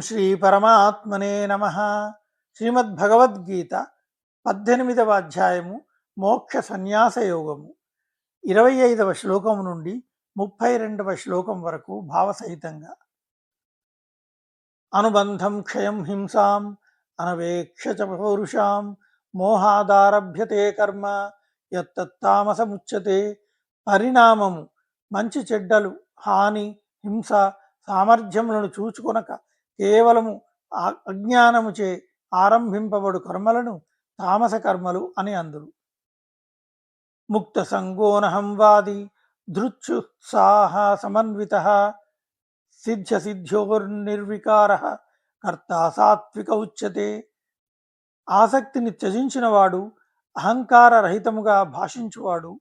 శ్రీ పరమాత్మనే నమ. శ్రీమద్భగవద్గీత 18వ అధ్యాయము మోక్ష సన్యాస యోగము 25వ శ్లోకము నుండి 32వ శ్లోకం వరకు భావసహితంగా. అనుబంధం క్షయం హింసాం అనవేక్ష చ పౌరుషాం మోహాదారభ్యతే కర్మ యత్తత్తామసముచ్యతే. పరిణామము మంచి చెడ్డలు, హాని, హింస, సామర్థ్యములను చూచుకొనక కేవలము అజ్ఞానముచే ఆరంభింపబడు కర్మలను తామస కర్మలు అని అందురు. ముక్త సంగోనహంవాది ధృత్యుత్సాహ సమన్విత సిద్ధ్య సిద్ధ్యోర్నిర్వికార కర్త సాత్విక ఉచ్యతే. ఆసక్తిని త్యజించినవాడు, అహంకార రహితముగా భాషించువాడు,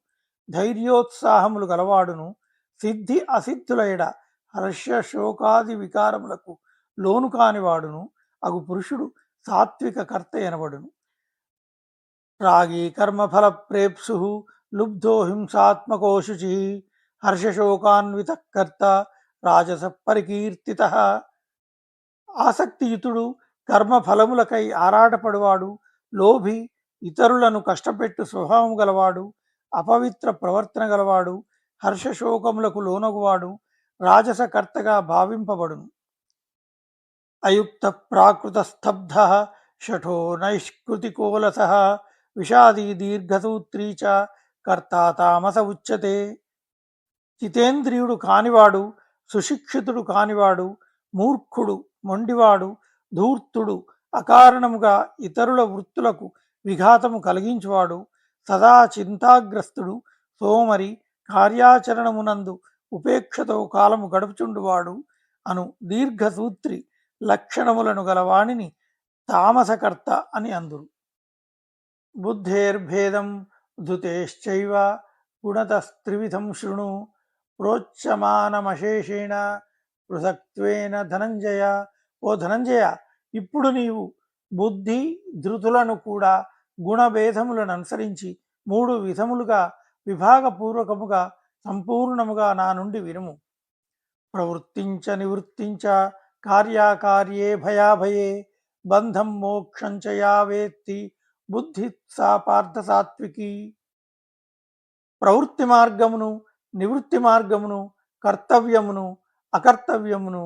ధైర్యోత్సాహములు గలవాడును, సిద్ధి అసిద్ధుల ఎడ హర్ష శోకాది వికారములకు లోను కానివాడును అగు పురుషుడు సాత్విక కర్త ఎనబడును. రాగీ కర్మఫల ప్రేప్సు లుబ్ధో హింసాత్మకో శుచి హర్షశోకాన్విత కర్త రాజస పరికీర్తిత. ఆసక్తియుతుడు, కర్మఫలములకై ఆరాటపడువాడు, లోభి, ఇతరులను కష్టపెట్టు స్వభావం గలవాడు, అపవిత్ర ప్రవర్తన గలవాడు, హర్షశోకములకు లోనగువాడు రాజసకర్తగా భావింపబడును. అయుక్త ప్రాకృత స్తబ్ధ షఠో నైష్కృతికోలస విషాదీ దీర్ఘసూత్రీ చ కర్త తామస ఉచ్యతే. జితేంద్రియుడు కానివాడు, సుశిక్షితుడు కానివాడు, మూర్ఖుడు, మొండివాడు, ధూర్తుడు, అకారణముగా ఇతరుల వృత్తులకు విఘాతము కలిగించువాడు, సదా చింతాగ్రస్తుడు, సోమరి, కార్యాచరణమునందు ఉపేక్షతో కాలము గడుపుచుండువాడు అను దీర్ఘసూత్రి లక్షణములను గలవాణిని తామసకర్త అని అందురు. బుద్ధేర్భేదం ధృతేశ్చైవ గుణతస్త్రివిధం శృణు ప్రోచ్యమానమశేషేణ పృథక్త్వేన ధనంజయ. ఓ ధనంజయ, ఇప్పుడు నీవు బుద్ధి ధృతులను కూడా గుణభేదములను అనుసరించి 3 విధములుగా విభాగపూర్వకముగా సంపూర్ణముగా నా నుండి వినుము. ప్రవృత్తించ నివృత్తించ కార్యాకార్యే భయాభయే బంధం మోక్షంచ యా వేత్తి బుద్ధి సా పార్థ సాత్వికి. ప్రవృత్తి మార్గమును, నివృత్తి మార్గమును, కర్తవ్యమును, అకర్తవ్యమును,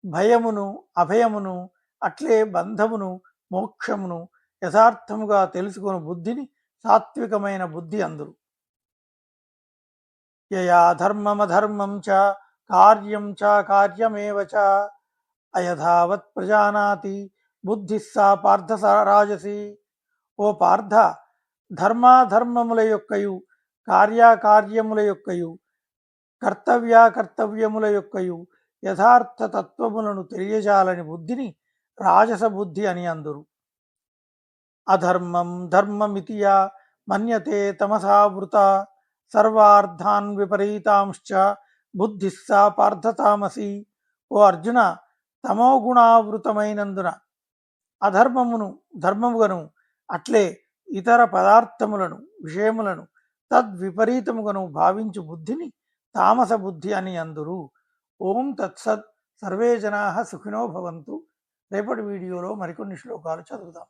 భయమును, అభయమును, అట్లే బంధమును, మోక్షమును యథార్థముగా తెలుసుకుని బుద్ధిని సాత్వికమైన బుద్ధి అందురు. యయా ధర్మమధర్మం చ కార్యం చ కార్యమేవ చ అయథావత్ ప్రజానాతి బుద్ధి సా పార్థ రాజసి. ఓ పార్థ, ధర్మాధర్మముల యొక్కయు, కార్యకార్యముల యొక్కయు, కర్తవ్యాకర్తవ్యముల యొక్కయు యథార్థ తత్వములను తెలియజాలని బుద్ధిని రాజస బుద్ధి అని అందురు. అధర్మం ధర్మమితియా మన్యతే తమసావృత సర్వార్థాన్ విపరీతాంశ్చ బుద్ధి సా పార్థతామసి. ఓ అర్జున, తమోగుణావృతమైనందున అధర్మమును ధర్మముగను, అట్లే ఇతర పదార్థములను విషయములను తద్విపరీతముగను భావించు బుద్ధిని తామస బుద్ధి అని అందురు. ఓం తత్సత్. సర్వే జనాః సుఖినో భవంతు. రేపటి వీడియోలో మరికొన్ని శ్లోకాలు చదువుదాం.